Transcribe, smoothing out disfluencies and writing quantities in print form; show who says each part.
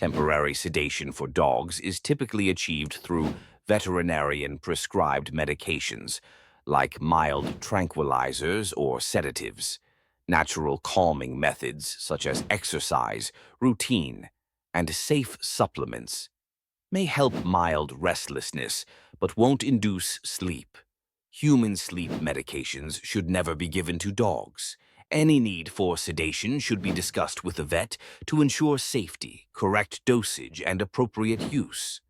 Speaker 1: Temporary sedation for dogs is typically achieved through veterinarian-prescribed medications, like mild tranquilizers or sedatives. Natural calming methods, such as exercise, routine, and safe supplements, may help mild restlessness but won't induce sleep. Human sleep medications should never be given to dogs. Any need for sedation should be discussed with the vet to ensure safety, correct dosage, and appropriate use.